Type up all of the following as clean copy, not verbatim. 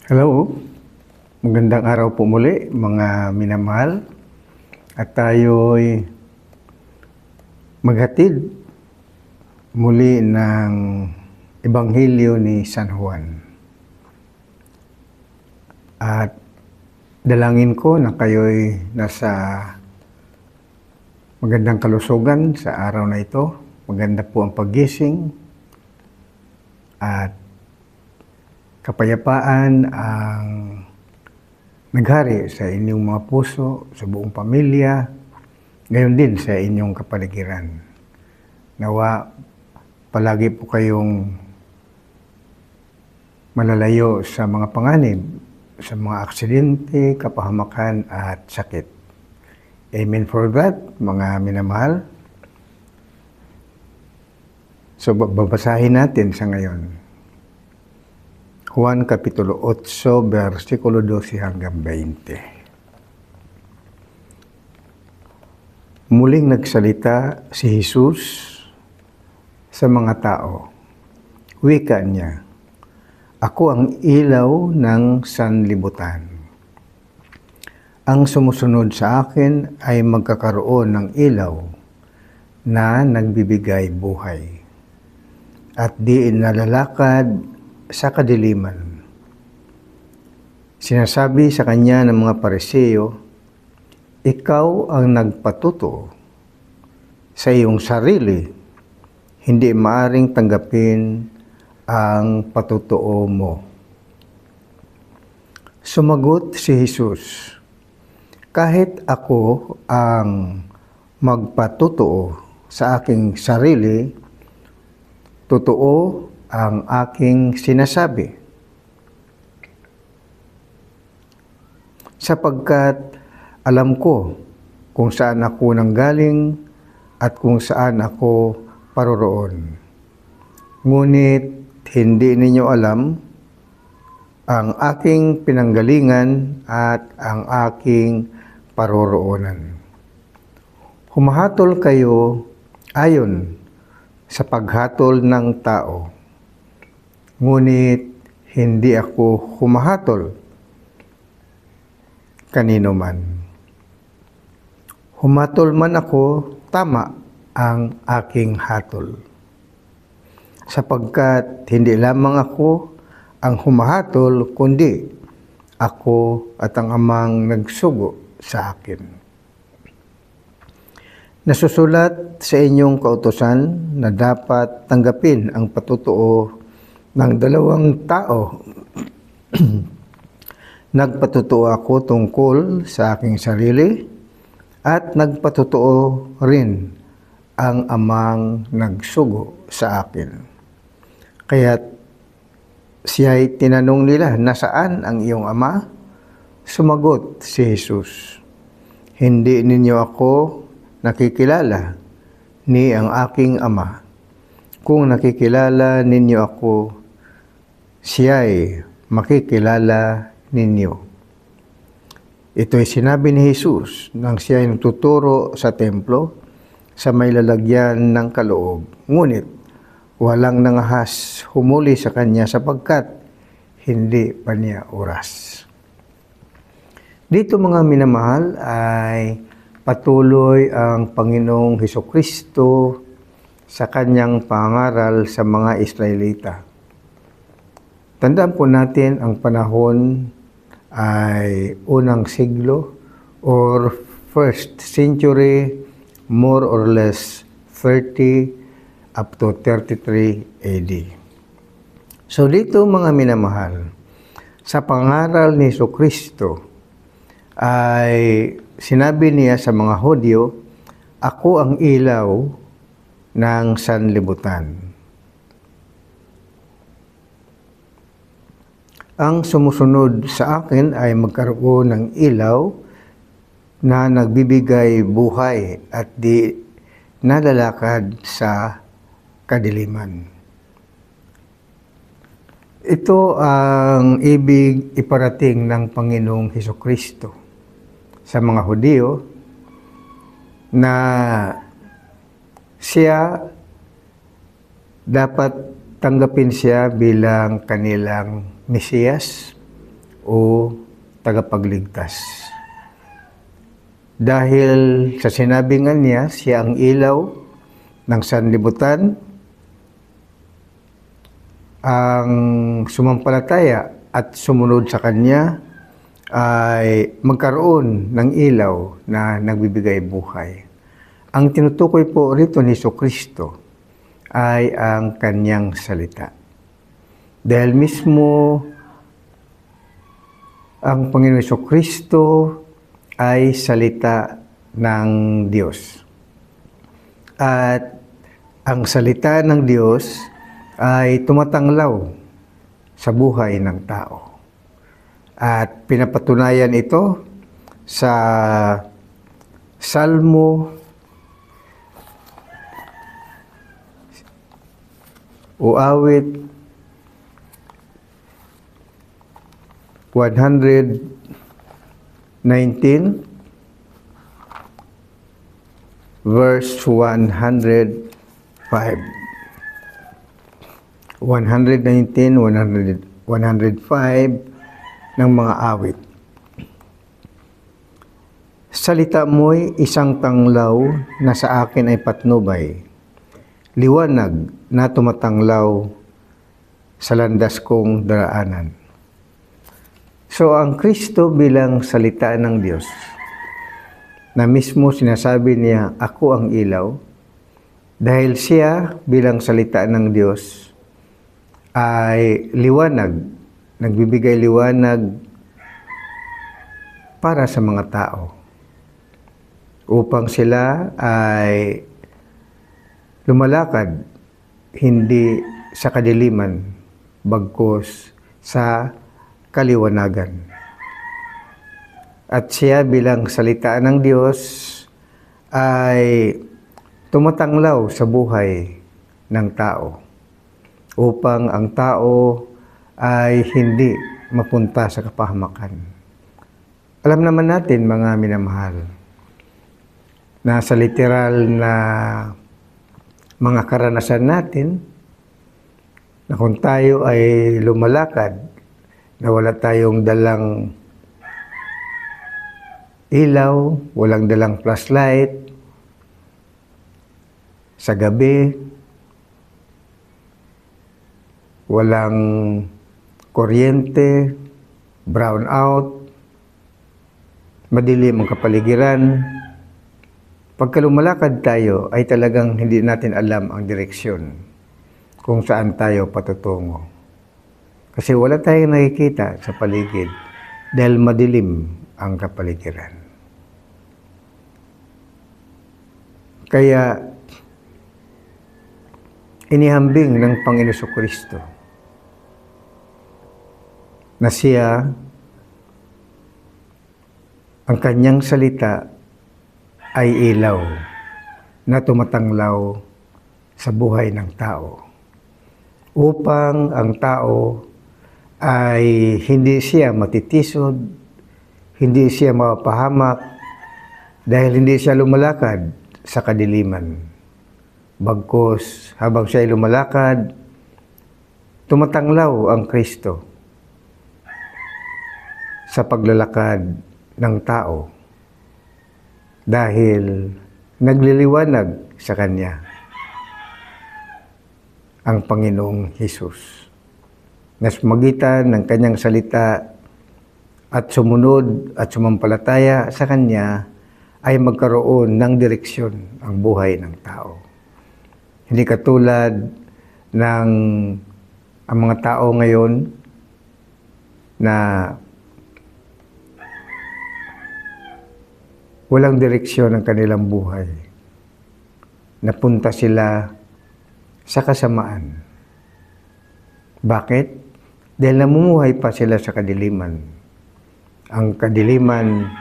Hello, magandang araw po muli mga minamahal at tayo'y maghatid muli ng Ebanghelyo ni San Juan. At dalangin ko na kayo'y nasa magandang kalusugan sa araw na ito. Maganda po ang paggising at kapayapaan ang naghari sa inyong mga puso, sa buong pamilya, gayon din sa inyong kapaligiran. Nawa, palagi po kayong malalayo sa mga panganib, sa mga aksidente, kapahamakan at sakit. Amen for that, mga minamahal. So, babasahin natin sa ngayon. Juan Kapitulo 8, versikulo 12 hanggang 20. Muling nagsalita si Jesus sa mga tao. Wika niya, "Ako ang ilaw ng sanlibutan. Ang sumusunod sa akin ay magkakaroon ng ilaw na nagbibigay buhay at di nalalakad sa kadiliman." Sinasabi sa kanya ng mga Pariseo, "Ikaw ang nagpatuto sa iyong sarili, hindi maaring tanggapin ang patutuo mo." Sumagot si Jesus, "Kahit ako ang magpatutuo sa aking sarili, totoo ang aking sinasabi. Sapagkat alam ko kung saan ako nanggaling at kung saan ako paroroon. Ngunit hindi ninyo alam ang aking pinanggalingan at ang aking paroroonan. Humahatol kayo ayon sa paghatol ng tao. Ngunit hindi ako humahatol kanino man. Humatol man ako, tama ang aking hatol. Sapagkat hindi lamang ako ang humahatol, kundi ako at ang Amang nagsugo sa akin. Nasusulat sa inyong kautusan na dapat tanggapin ang patutuo ng dalawang tao. Nagpatutuo ako tungkol sa aking sarili at nagpatutuo rin ang Amang nagsugo sa akin. Kaya't siya'y tinanong nila, "Nasaan ang iyong Ama?" Sumagot si Jesus, "Hindi ninyo ako nakikilala, ni ang aking Ama. Kung nakikilala ninyo ako, siya'y makikilala ninyo." Ito'y sinabi ni Jesus nang siya'y nagtuturo sa templo sa may lalagyan ng kaloob. Ngunit walang nangahas humuli sa kanya sapagkat hindi pa niya oras. Dito mga minamahal ay patuloy ang Panginoong Hesukristo sa kanyang pangaral sa mga Israelita. Tandaan po natin ang panahon ay unang siglo or 1st century, more or less 30 up to 33 AD. So dito mga minamahal, sa pangaral ni Hesukristo ay sinabi niya sa mga Hudyo, "Ako ang ilaw ng sanlibutan. Ang sumusunod sa akin ay magkaroon ng ilaw na nagbibigay buhay at di nalalakad sa kadiliman." Ito ang ibig iparating ng Panginoong Hesukristo sa mga Hudyo na siya dapat tanggapin siya bilang kanilang Mesiyas o tagapagligtas. Dahil sa sinabi nga niya, siya ang ilaw ng sanlibutan, ang sumampalataya at sumunod sa Kanya ay magkaroon ng ilaw na nagbibigay buhay. Ang tinutukoy po rito ni Jesucristo ay ang Kanyang salita. Dahil mismo ang Panginoon Jesucristo ay salita ng Diyos. At ang salita ng Diyos ay tumatanglaw sa buhay ng tao. At pinapatunayan ito sa Salmo o awit 119 verse 105. 119, 105 ng mga awit. Salita mo'y isang tanglaw na sa akin ay patnubay, liwanag na tumatanglaw sa landas kong daraanan. So ang Kristo bilang salita ng Diyos, na mismo sinasabi niya, ako ang ilaw, dahil siya bilang salita ng Diyos ay liwanag, nagbibigay liwanag para sa mga tao upang sila ay lumalakad hindi sa kadiliman bagkus sa kaliwanagan. At siya bilang salita ng Diyos ay tumatanglaw sa buhay ng tao upang ang tao ay hindi mapunta sa kapahamakan. Alam naman natin, mga minamahal, na sa literal na mga karanasan natin, na kung tayo ay lumalakad, na wala tayong dalang ilaw, walang dalang flashlight, sa gabi, walang kuryente, brown out, madilim ang kapaligiran. Pagka lumalakad tayo ay talagang hindi natin alam ang direksyon kung saan tayo patutungo. Kasi wala tayong nakikita sa paligid dahil madilim ang kapaligiran. Kaya inihambing ng Panginoon Jesucristo na siya, ang kanyang salita ay ilaw na tumatanglaw sa buhay ng tao upang ang tao ay hindi siya matitisod, hindi siya mapahamak dahil hindi siya lumalakad sa kadiliman. Bagkus habang siya ay lumalakad, tumatanglaw ang Kristo sa paglalakad ng tao dahil nagliliwanag sa Kanya ang Panginoong Hesus. Na sa magitan ng Kanyang salita at sumunod at sumampalataya sa Kanya ay magkaroon ng direksyon ang buhay ng tao. Hindi katulad ng ang mga tao ngayon na walang direksyon ang kanilang buhay. Napunta sila sa kasamaan. Bakit? Dahil namumuhay pa sila sa kadiliman. Ang kadiliman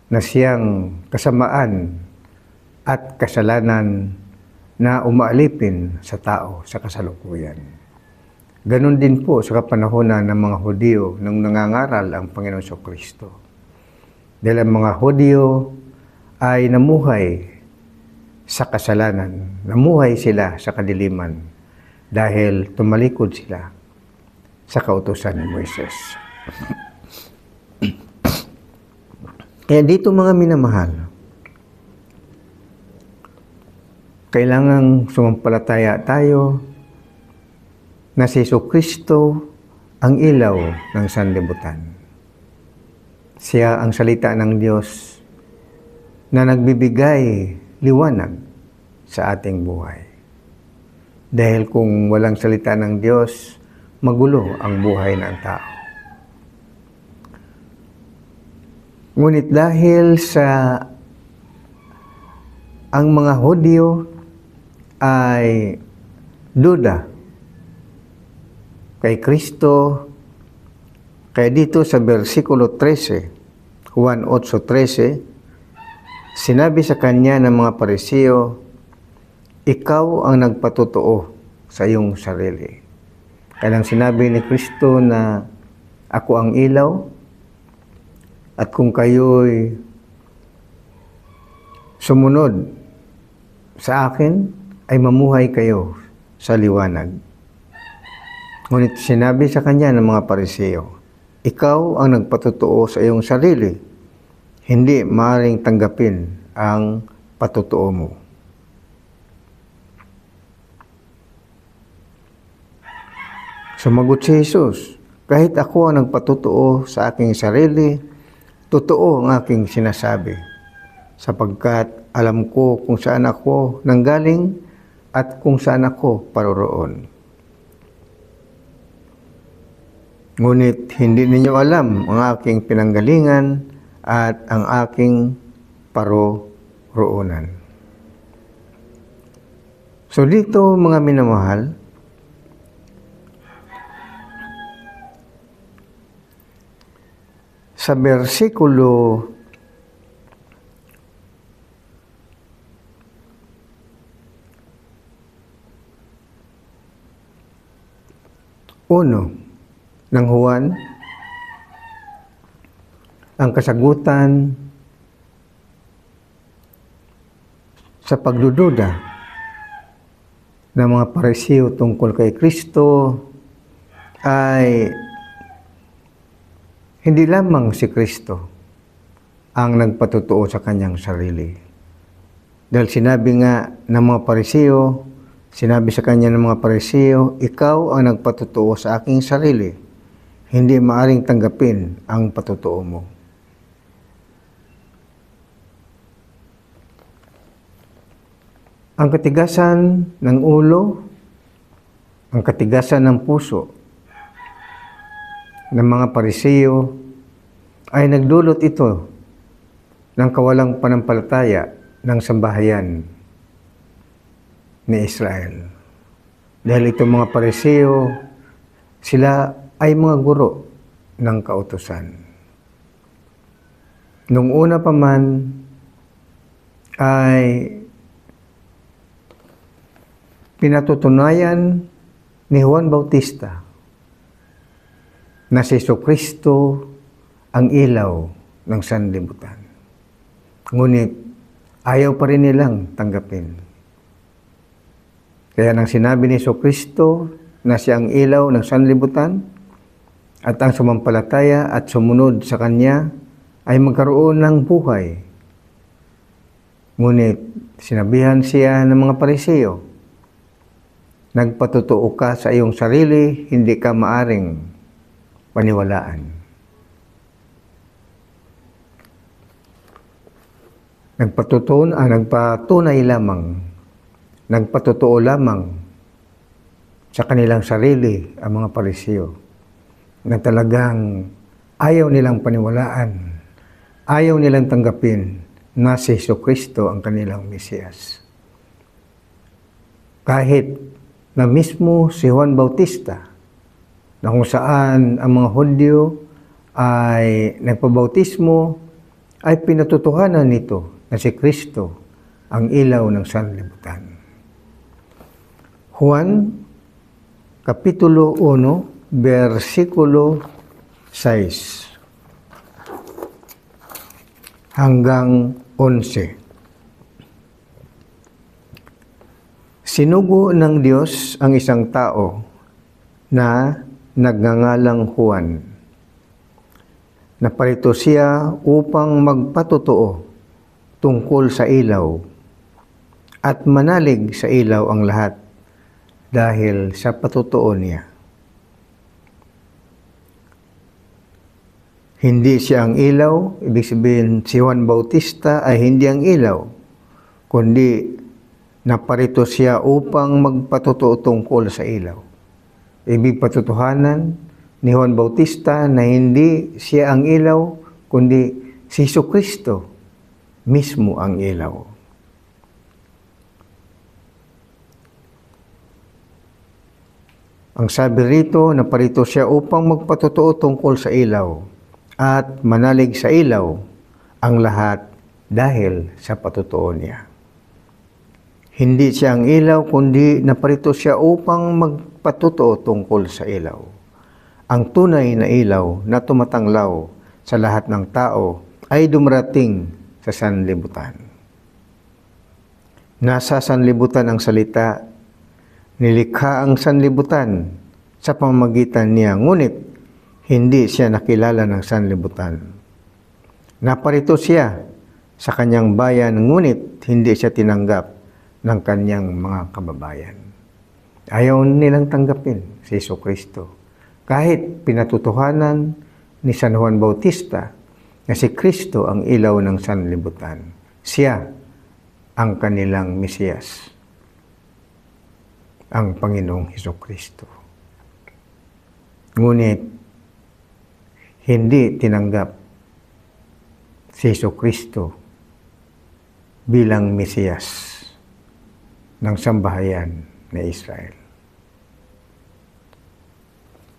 na siyang kasamaan at kasalanan na umaalipin sa tao sa kasalukuyan. Ganon din po sa kapanahonan ng mga Hudyo nung nangangaral ang Panginoon Jesucristo. Dahil ang mga Hudyo ay namuhay sa kasalanan, namuhay sila sa kadiliman dahil tumalikod sila sa kautusan ni Moises. Kaya dito mga minamahal, kailangang sumampalataya tayo na si Jesucristo ang ilaw ng sanlibutan. Siya ang salita ng Diyos na nagbibigay liwanag sa ating buhay. Dahil kung walang salita ng Diyos, magulo ang buhay ng tao. Ngunit dahil sa ang mga Hudyo ay duda kay Kristo, kaya dito sa versikulo 13, Juan 8:13, sinabi sa kanya ng mga Pariseo, ikaw ang nagpatotoo sa iyong sarili. Kaya lang sinabi ni Kristo na ako ang ilaw, at kung kayo'y sumunod sa akin, ay mamuhay kayo sa liwanag. Ngunit sinabi sa kanya ng mga Pariseo, ikaw ang nagpatotoo sa iyong sarili, hindi maaaring tanggapin ang patotoo mo. Sumagot si Jesus, kahit ako ang nagpatotoo sa aking sarili, totoo ang aking sinasabi, sapagkat alam ko kung saan ako nanggaling at kung saan ako paroroon. Ngunit hindi ninyo alam ang aking pinanggalingan at ang aking paroroonan. So dito mga minamahal, sa versikulo 1 ng Juan, ang kasagutan sa pagdududa ng mga Pariseo tungkol kay Kristo ay hindi lamang si Kristo ang nagpatotoo sa kanyang sarili. Dahil sinabi nga ng mga Pariseo, sinabi sa kanya ng mga Pariseo, ikaw ang nagpatotoo sa aking sarili. Hindi maaring tanggapin ang patotoo mo. Ang katigasan ng ulo, ang katigasan ng puso ng mga Pariseo ay nagdulot ito ng kawalang panampalataya ng sambahayan ni Israel. Dahil itong mga Pariseo, sila ay mga guro ng kautusan. Nung una pa man ay pinatutunayan ni Juan Bautista na si Jesucristo ang ilaw ng sanlibutan. Ngunit ayaw pa rin nilang tanggapin. Kaya nang sinabi ni Jesucristo na siya ang ilaw ng sanlibutan at ang sumampalataya at sumunod sa Kanya ay magkaroon ng buhay. Ngunit sinabihan siya ng mga Pariseo, nagpatotoo ka sa iyong sarili, hindi ka maaring paniwalaan. Nagpatunay lamang, nagpatotoo lamang sa kanilang sarili ang mga Pariseo na talagang ayaw nilang paniwalaan, ayaw nilang tanggapin na si Jesucristo ang kanilang Mesiyas. Kahit na mismo si Juan Bautista, na kung saan ang mga Hudyo ay nagpabautismo, ay pinatutuhanan nito na si Kristo ang ilaw ng sanlibutan. Juan, Kapitulo 1, versikulo 6 hanggang 11. Sinugo ng Diyos ang isang tao na nagngangalang Juan Naparito siya upang magpatotoo tungkol sa ilaw at manalig sa ilaw ang lahat dahil sa patotoo niya. Hindi siya ang ilaw, ibig sabihin si Juan Bautista ay hindi ang ilaw, kundi naparito siya upang magpatotoo tungkol sa ilaw. Ibig patutuhanan ni Juan Bautista na hindi siya ang ilaw, kundi si Jesucristo mismo ang ilaw. Ang sabi rito, naparito siya upang magpatotoo tungkol sa ilaw at manalig sa ilaw ang lahat dahil sa patotoo niya. Hindi siya ang ilaw, kundi naparito siya upang magpatotoo tungkol sa ilaw. Ang tunay na ilaw na tumatanglaw sa lahat ng tao ay dumarating sa sanlibutan. Nasa sanlibutan ang salita, nilikha ang sanlibutan sa pamamagitan niya, ngunit hindi siya nakilala ng sanlibutan. Naparito siya sa kanyang bayan, ngunit hindi siya tinanggap ng kanyang mga kababayan. Ayaw nilang tanggapin si Jesucristo. Kahit pinatutuhanan ni San Juan Bautista na si Kristo ang ilaw ng sanlibutan, siya ang kanilang Mesiyas, ang Panginoong Hesukristo. Ngunit, hindi tinanggap si Hesukristo bilang Mesiyas ng sambahayan na Israel.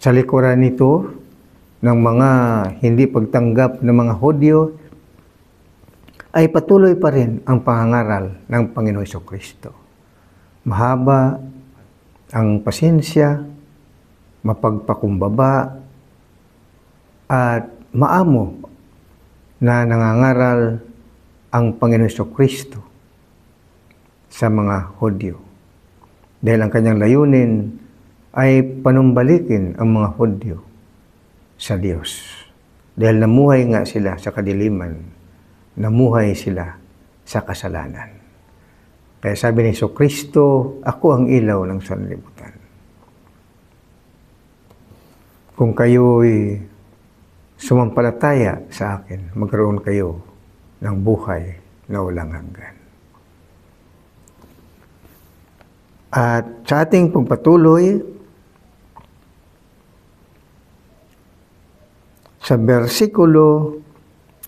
Sa likuran nito ng mga hindi pagtanggap ng mga Hudyo ay patuloy pa rin ang pangangaral ng Panginoong Jesucristo. Mahaba ang pasensya, mapagpakumbaba at maamo na nangangaral ang Panginoong Jesucristo sa mga Hudyo. Dahil ang kanyang layunin ay panumbalikin ang mga Hudyo sa Diyos. Dahil namuhay nga sila sa kadiliman, namuhay sila sa kasalanan. Kaya sabi ni Jesucristo, ako ang ilaw ng sanlibutan. Kung kayo'y sumampalataya sa akin, magkaroon kayo ng buhay na walang hanggan. At sa ating pagpatuloy, sa versikulo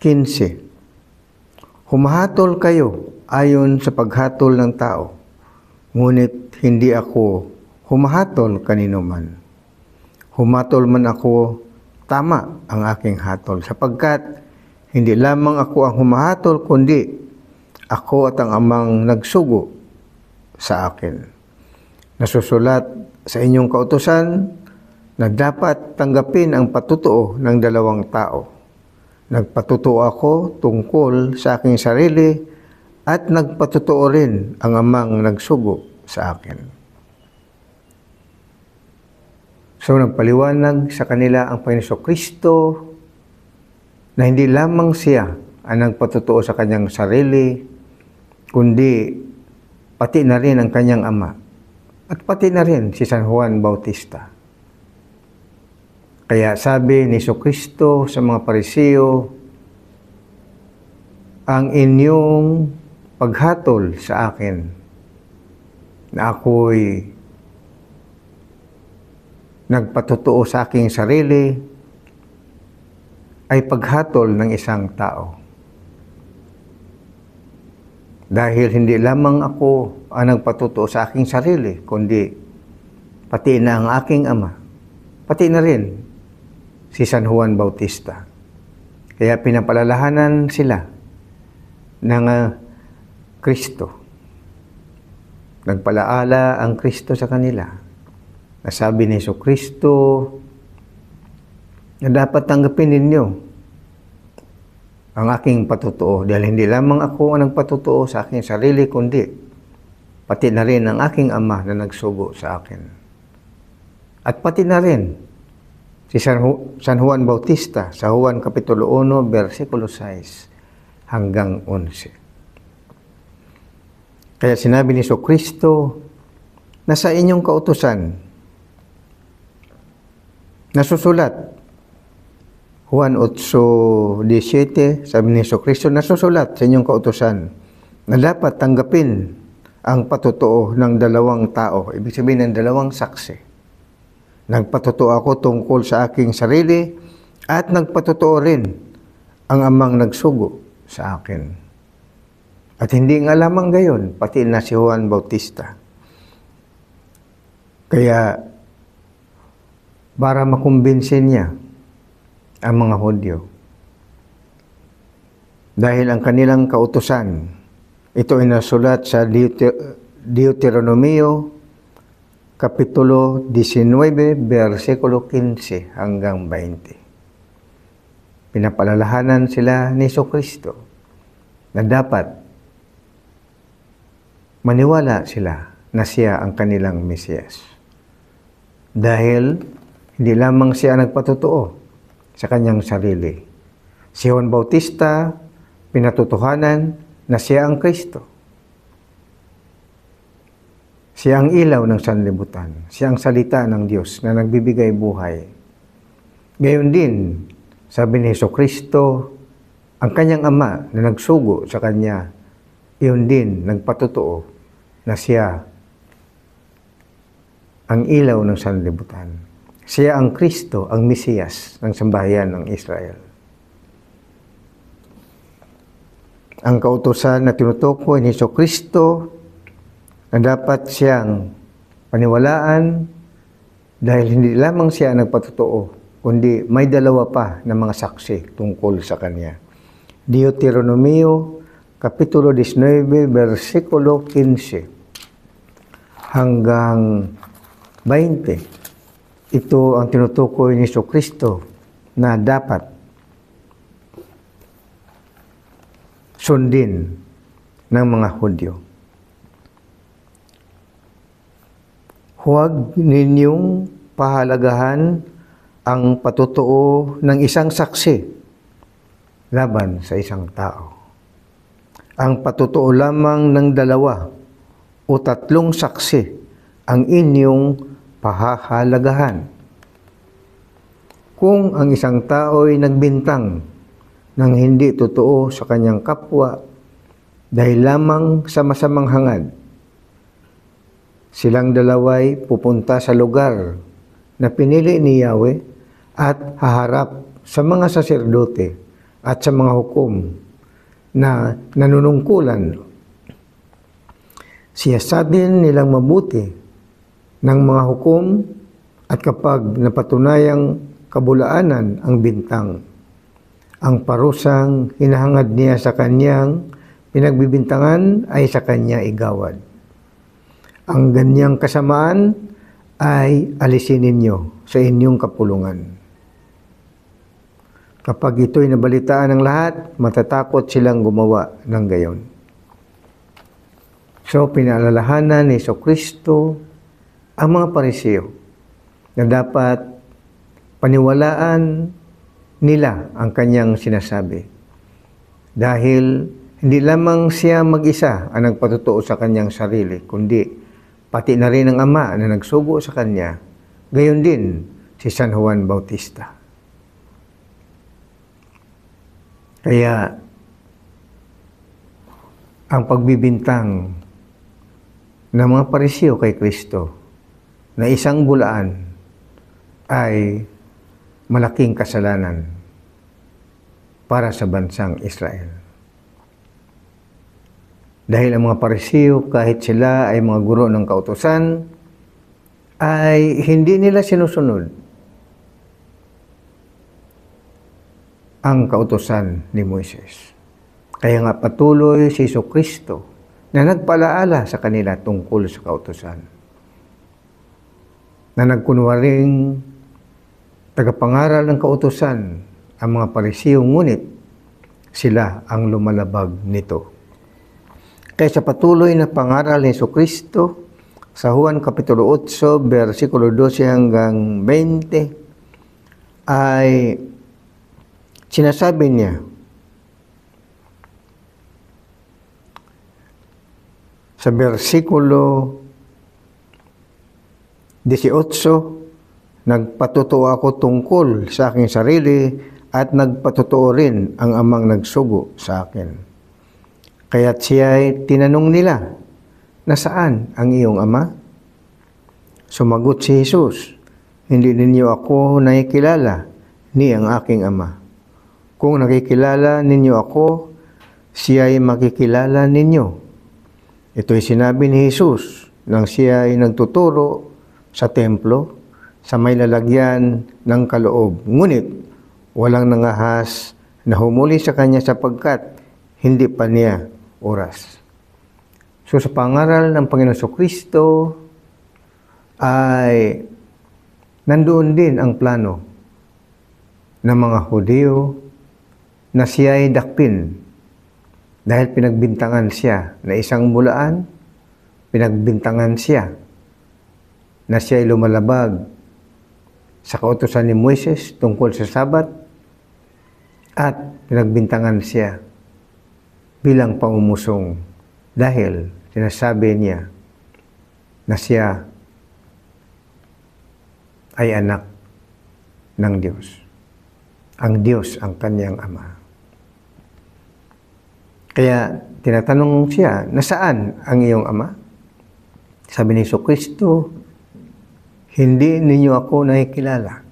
15, humahatol kayo ayon sa paghatol ng tao, ngunit hindi ako humahatol kanino man. Humatol man ako, tama ang aking hatol, sapagkat hindi lamang ako ang humahatol, kundi ako at ang Amang nagsugo sa akin. Nasusulat sa inyong kautusan na dapat tanggapin ang patutuo ng dalawang tao. Nagpatutuo ako tungkol sa aking sarili at nagpatutuo rin ang Amang nagsugo sa akin. So nagpaliwanag sa kanila ang Panginoon Jesucristo na hindi lamang siya ang nagpatutuo sa kanyang sarili, kundi pati na rin ang kanyang Ama at pati na rin si San Juan Bautista. Kaya sabi ni Jesucristo sa mga Pariseo, ang inyong paghatol sa akin na ako'y nagpatutuo sa aking sarili ay paghatol ng isang tao. Dahil hindi lamang ako ang nagpatutuo sa aking sarili, kundi pati na ang aking Ama, pati na rin si San Juan Bautista. Kaya pinapalalahanan sila ng Kristo. Nagpalaala ang Kristo sa kanila. Nasabi ni Jesucristo na dapat tanggapin ninyo ang aking patutuo. Dahil hindi lamang ako ang nagpatutuo sa aking sarili, kundi pati na rin ang aking Ama na nagsugo sa akin. At pati na rin si San Juan Bautista sa Juan Kapitulo 1, versikulo 6 hanggang 11. Kaya sinabi ni Jesucristo, nasa inyong kautusan, nasusulat, Juan 8:17, sabi ni Jesucristo, nasusulat sa inyong kautusan na dapat tanggapin ang patotoo ng dalawang tao, ibig sabihin ng dalawang saksi. Nagpatotoo ako tungkol sa aking sarili at nagpatotoo rin ang amang nagsugo sa akin. At hindi nga lamang gayon, pati na si Juan Bautista. Kaya, para makumbinsin niya ang mga Hudyo. Dahil ang kanilang kautusan, ito ay nasulat sa Deuteronomio, Kapitulo 19, versikulo 15 hanggang 20. Pinapalalahanan sila ni Jesucristo na dapat maniwala sila na siya ang kanilang Mesiyas. Dahil hindi lamang siya nagpatotoo sa kanyang sarili. Si Juan Bautista, pinatutuhanan na siya ang Kristo. Siya ang ilaw ng sanlibutan. Siya ang salita ng Diyos na nagbibigay buhay. Gayon din, sabi ni Jesucristo, ang kanyang ama na nagsugo sa kanya, iyon din nagpatotoo na siya ang ilaw ng sanlibutan. Siya ang Kristo, ang Mesiyas ng sambahayan ng Israel. Ang kautusan na tinutukoy ni Jesucristo na dapat siyang paniwalaan dahil hindi lamang siya nagpatotoo, kundi may dalawa pa na mga saksi tungkol sa kanya. Deuteronomio, Kapitulo 19, versikulo 15 hanggang 20. Ito ang tinutukoy ni Jesucristo na dapat sundin ng mga Hudyo. Huwag ninyong pahalagahan ang patotoo ng isang saksi laban sa isang tao. Ang patotoo lamang ng dalawa o tatlong saksi ang inyong pahahalagahan. Kung ang isang tao ay nagbintang ng hindi totoo sa kanyang kapwa dahil lamang sa masamang hangad, silang dalaway pupunta sa lugar na pinili ni Yahweh at haharap sa mga saserdote at sa mga hukom na nanunungkulan. Siyasatin nilang mabuti ng mga hukom at kapag napatunayang kabulaanan ang bintang, ang parusang hinahangad niya sa kanyang pinagbibintangan ay sa kanya igawad. Ang ganyang kasamaan ay alisin ninyo sa inyong kapulungan. Kapag ito'y nabalitaan ng lahat, matatakot silang gumawa ng gayon. So, pinaalalahanan ni Jesucristo ang mga Pariseo na dapat paniwalaan nila ang kanyang sinasabi. Dahil hindi lamang siya mag-isa ang nagpatotoo sa kanyang sarili, kundi pati na rin ang ama na nagsugo sa kanya, gayon din si San Juan Bautista. Kaya, ang pagbibintang ng mga Pariseo kay Kristo na isang bulaan ay malaking kasalanan para sa bansang Israel. Dahil ang mga Pariseo, kahit sila ay mga guro ng kautusan, ay hindi nila sinusunod ang kautusan ni Moises. Kaya nga patuloy si Jesucristo na nagpalaala sa kanila tungkol sa kautusan. Na nagkunwaring tagapangaral ng kautusan ang mga Pariseo, ngunit sila ang lumalabag nito. Kaya sa patuloy na pangaral ni Jesucristo sa Juan Kapitulo 8, versikulo 12 hanggang 20, ay sinasabi niya sa versikulo 18, nagpatotoo ako tungkol sa aking sarili at nagpatotoo rin ang amang nagsugo sa akin. Kaya't siya ay tinanong nila, nasaan ang iyong ama? Sumagot si Jesus, hindi ninyo ako nakikilala ni ang aking ama. Kung nakikilala ninyo ako, siya ay makikilala ninyo. Ito'y sinabi ni Jesus nang siya ay nagtuturo sa templo sa may lalagyan ng kaloob. Ngunit walang nangahas na humuli sa kanya sapagkat hindi pa niya oras. So sa pangaral ng Panginoon Jesucristo ay nandoon din ang plano ng mga Hudyo na siya ay dakpin dahil pinagbintangan siya na isang bulaan, pinagbintangan siya na siya ay lumalabag sa kautusan ni Moises tungkol sa Sabat at pinagbintangan siya bilang pangumusong dahil sinasabi niya na siya ay anak ng Diyos. Ang Diyos ang kanyang ama. Kaya tinatanong siya, nasaan ang iyong ama? Sabi ni Jesucristo, hindi ninyo ako nakikilala.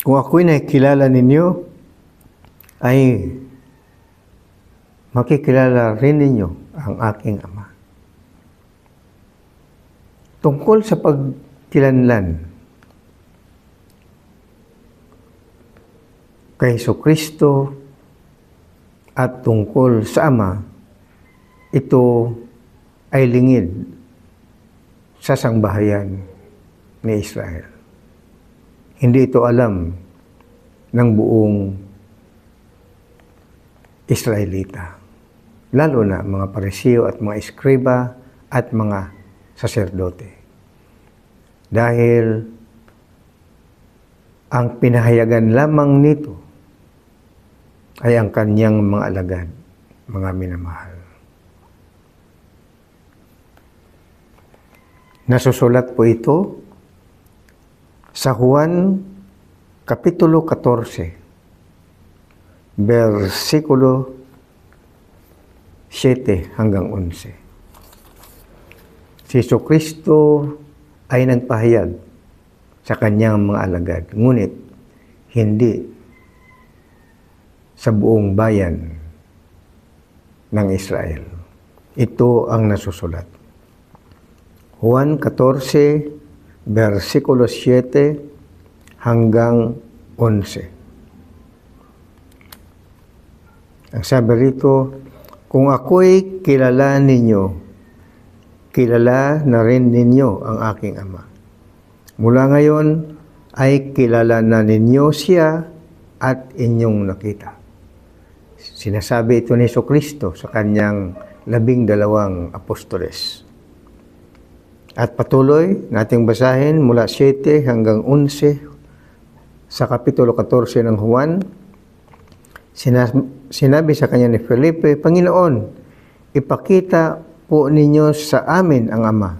Kung ako'y nakikilala ninyo, ay makikilala rin ninyo ang aking ama. Tungkol sa pagkilanlan kay Jesucristo at tungkol sa ama, ito ay lingid sa sangbahayan ni Israel. Hindi ito alam ng buong Israelita, lalo na mga Pariseo at mga Eskriba at mga saserdote. Dahil ang pinahayagan lamang nito ay ang kanyang mga alagad, mga minamahal. Nasusulat po ito sa Juan Kapitulo 14, versikulo 7 hanggang 11. Si Jesucristo ay nagpahayag sa kanyang mga alagad, ngunit hindi sa buong bayan ng Israel. Ito ang nasusulat. Juan 14, versikulo 7 hanggang 11. Ang sabi rito, kung ako'y kilala ninyo, kilala na rin ninyo ang aking ama. Mula ngayon ay kilala na ninyo siya at inyong nakita. Sinasabi ito ni Jesucristo sa kanyang 12 apostoles. At patuloy nating basahin mula 7 hanggang 11 sa Kapitulo 14 ng Juan. Sinabi sa kanya ni Felipe, Panginoon, ipakita po ninyo sa amin ang Ama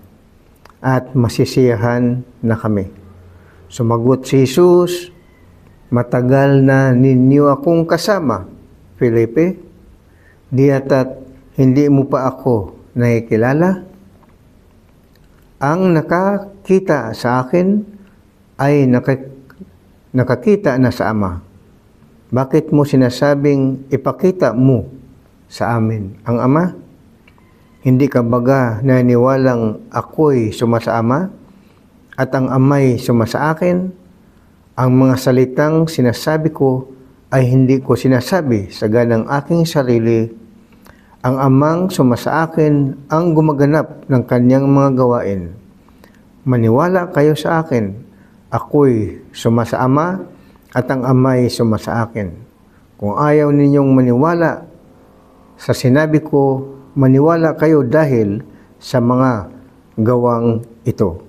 at masisiyahan na kami. Sumagot si Jesus, matagal na ninyo akong kasama, Felipe, di ata't hindi mo pa ako nakikilala? Ang nakakita sa akin ay nakakita na sa Ama. Bakit mo sinasabing ipakita mo sa amin ang Ama? Hindi ka baga naniwalang ako'y suma sa Ama at ang Ama'y suma sa akin? Ang mga salitang sinasabi ko ay hindi ko sinasabi sa ganang aking sarili. Ang Amang suma sa akin ang gumaganap ng kanyang mga gawain. Maniwala kayo sa akin. Ako'y suma sa Ama at ang Ama'y suma sa akin. Kung ayaw ninyong maniwala sa sinabi ko, maniwala kayo dahil sa mga gawang ito.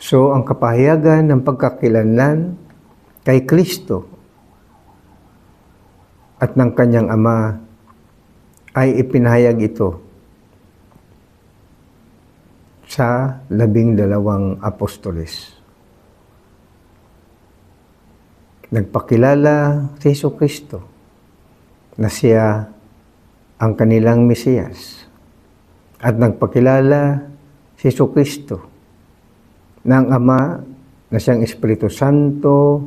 So, ang kapahayagan ng pagkakilanlan kay Kristo at ng kanyang Ama ay ipinahayag ito sa 12 apostoles. Nagpakilala si Jesucristo na siya ang kanilang Mesiyas at nagpakilala si Jesucristo na ang Ama na siyang Espiritu Santo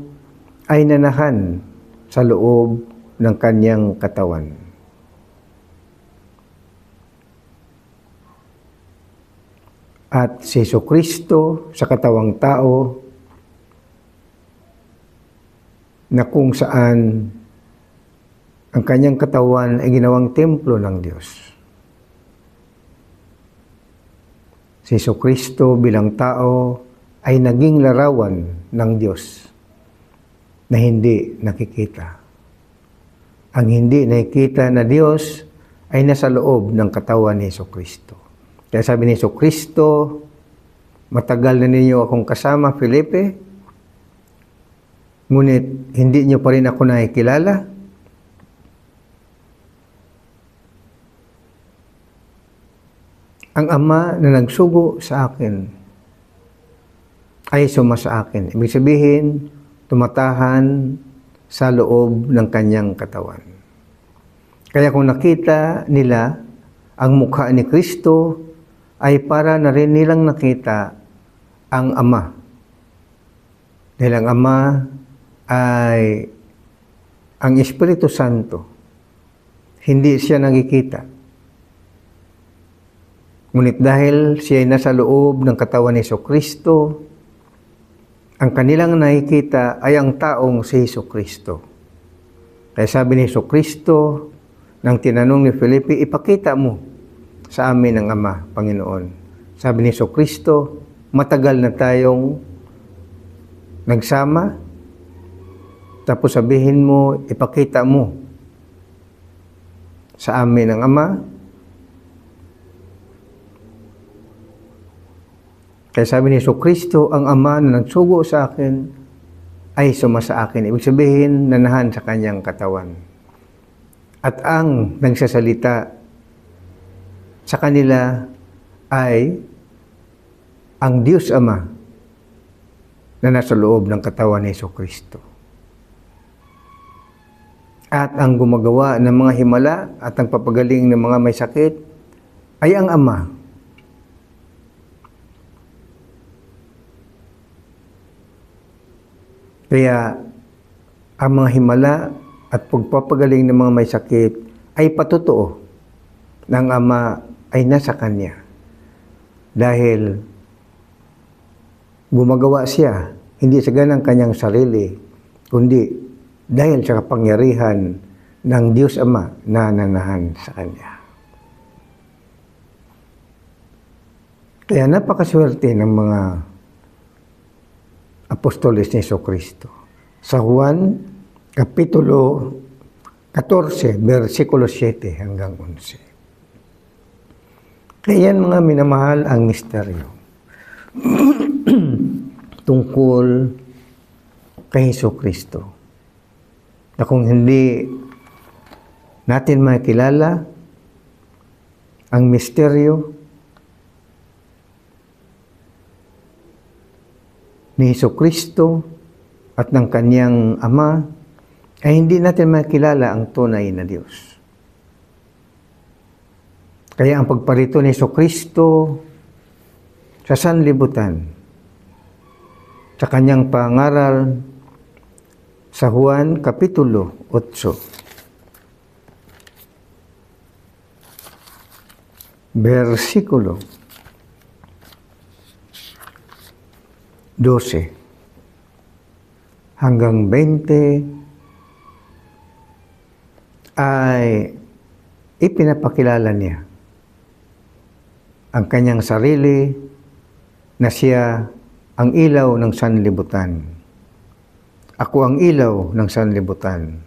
ay nanahan sa loob ng kanyang katawan. At si Jesucristo sa katawang tao na kung saan ang kanyang katawan ay ginawang templo ng Diyos. Si Jesucristo bilang tao ay naging larawan ng Diyos na hindi nakikita. Ang hindi nakikita na Diyos ay nasa loob ng katawan ni Jesucristo. Kaya sabi ni Jesucristo, matagal na ninyo akong kasama, Felipe, ngunit hindi niyo pa rin ako nakikilala. Ang Ama na nagsugo sa akin ay suma sa akin. Ibig sabihin, tumatahan sa loob ng kanyang katawan. Kaya kung nakita nila ang mukha ni Kristo, ay para na rin nilang nakita ang Ama. Dahil ang Ama ay ang Espiritu Santo. Hindi siya nakikita. Ngunit dahil siya ay nasa loob ng katawan ni Jesucristo, ang kanilang nakikita ay ang taong si Jesucristo. Kaya sabi ni Jesucristo, nang tinanong ni Felipe, ipakita mo sa amin ang Ama, Panginoon. Sabi ni Jesucristo, matagal na tayong nagsama, tapos sabihin mo, ipakita mo sa amin ang Ama. Kaya sabi ni Jesucristo, ang Ama na nagsugo sa akin ay suma sa akin. Ibig sabihin, nanahan sa kanyang katawan. At ang nagsasalita sa kanila ay ang Diyos Ama na nasa loob ng katawan ni Jesucristo. At ang gumagawa ng mga himala at ang papagaling ng mga may sakit ay ang Ama. Kaya ang mga himala at pagpapagaling ng mga may sakit ay patotoo ng Ama ay nasa Kanya. Dahil gumagawa siya, hindi sa ganang kanyang sarili, kundi dahil sa kapangyarihan ng Diyos Ama na nanahan sa Kanya. Kaya napakaswerte ng mga apostoles ni Jesucristo. Sa Juan, Kapitulo 14, versikulo 7 hanggang 11. Kaya mga minamahal ang misteryo tungkol kay Jesucristo. Na kung hindi natin makilala ang misteryo ni Jesucristo at ng kanyang Ama, ay hindi natin makilala ang tunay na Diyos. Kaya ang pagparito ni Jesucristo sa sanlibutan, sa kanyang pangaral sa Juan Kapitulo 8, versikulo 12 hanggang 20 ay ipinapakilala niya ang kanyang sarili na siya ang ilaw ng sanlibutan. Ako ang ilaw ng sanlibutan.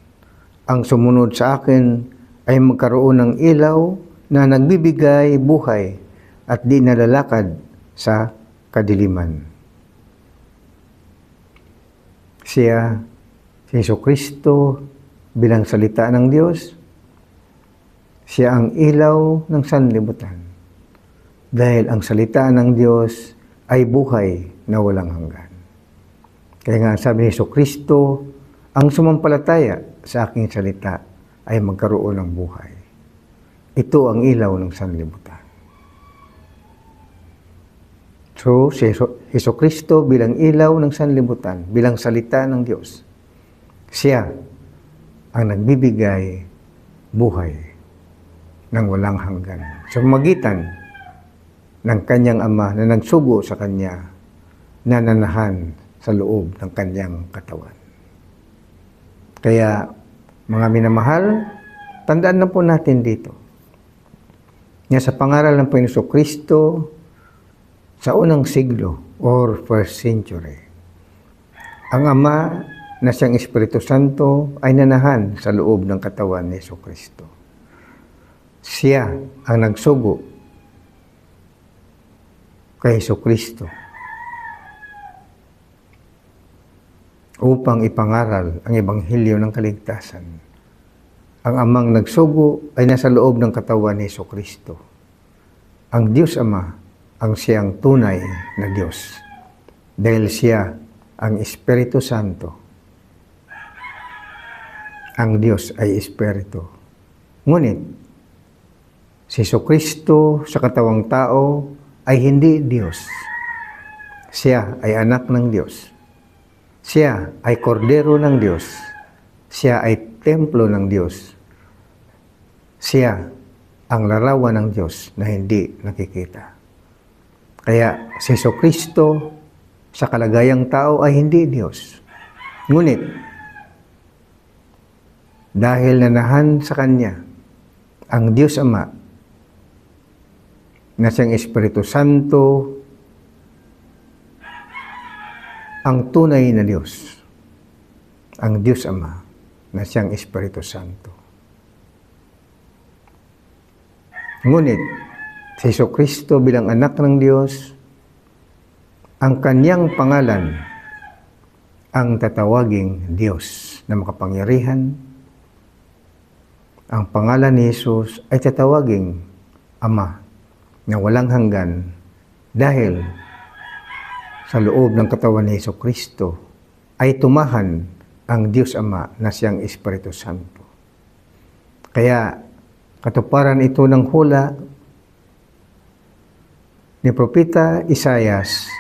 Ang sumunod sa akin ay magkaroon ng ilaw na nagbibigay buhay at di nalalakad sa kadiliman. Siya, si Jesucristo bilang salita ng Diyos. Siya ang ilaw ng sanlibutan. Dahil ang salita ng Diyos ay buhay na walang hanggan. Kaya nga sabi ni Jesucristo, ang sumampalataya sa aking salita ay magkaroon ng buhay. Ito ang ilaw ng sanlibutan. So, si Jesucristo bilang ilaw ng sanlibutan, bilang salita ng Diyos, siya ang nagbibigay buhay ng walang hanggan. Sa magitan ng kanyang Ama na nagsugo sa kanya, nananahan sa loob ng kanyang katawan. Kaya, mga minamahal, tandaan na po natin dito. Nga sa pangaral ng Panginoon Jesucristo, sa unang siglo or first century, ang Ama na siyang Espiritu Santo ay nanahan sa loob ng katawan ni Jesucristo. Siya ang nagsugo kay Jesucristo upang ipangaral ang Ebanghelyo ng kaligtasan. Ang Amang nagsugo ay nasa loob ng katawan ni Jesucristo. Ang Diyos Ama ang siyang tunay na Diyos dahil siya ang Espiritu Santo. Ang Diyos ay Espiritu. Ngunit, si Jesucristo sa katawang tao ay hindi Diyos. Siya ay anak ng Diyos. Siya ay kordero ng Diyos. Siya ay templo ng Diyos. Siya ang larawan ng Diyos na hindi nakikita. Kaya si Jesucristo sa kalagayang tao ay hindi Diyos. Ngunit, dahil nanahan sa Kanya ang Diyos Ama na siyang Espiritu Santo, ang tunay na Diyos, ang Diyos Ama na siyang Espiritu Santo. Ngunit, si Jesucristo bilang anak ng Diyos, ang kanyang pangalan ang tatawaging Diyos na makapangyarihan. Ang pangalan ni Jesus ay tatawaging Ama na walang hanggan dahil sa loob ng katawan ni Jesucristo ay tumahan ang Diyos Ama na siyang Espiritu Santo. Kaya katuparan ito ng hula ni Propeta Isaias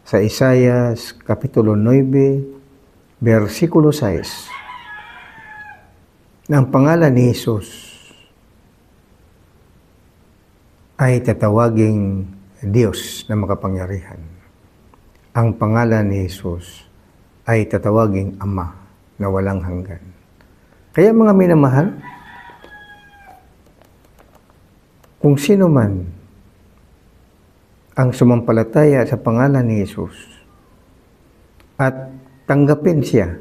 sa Isaias Kapitulo 9, versikulo 6, na ang pangalan ni Jesus ay tatawaging Diyos na makapangyarihan. Ang pangalan ni Jesus ay tatawaging Ama na walang hanggan. Kaya mga minamahal, kung sino man ang sumampalataya sa pangalan ni Jesus at tanggapin siya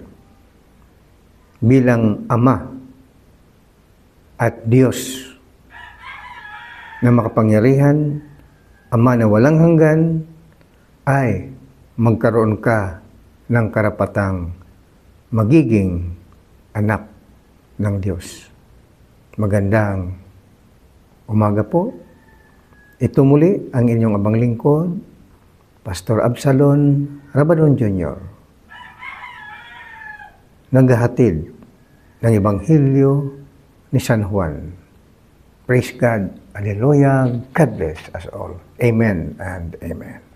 bilang Ama at Diyos na makapangyarihan, Ama na walang hanggan, ay magkaroon ka ng karapatang magiging anak ng Diyos. Magandang umaga po. Ito muli ang inyong abang lingkod, Pastor Absalon Rabadon Jr. Naghahatid ng Ebanghelyo ni San Juan. Praise God. Hallelujah. God bless us all. Amen and amen.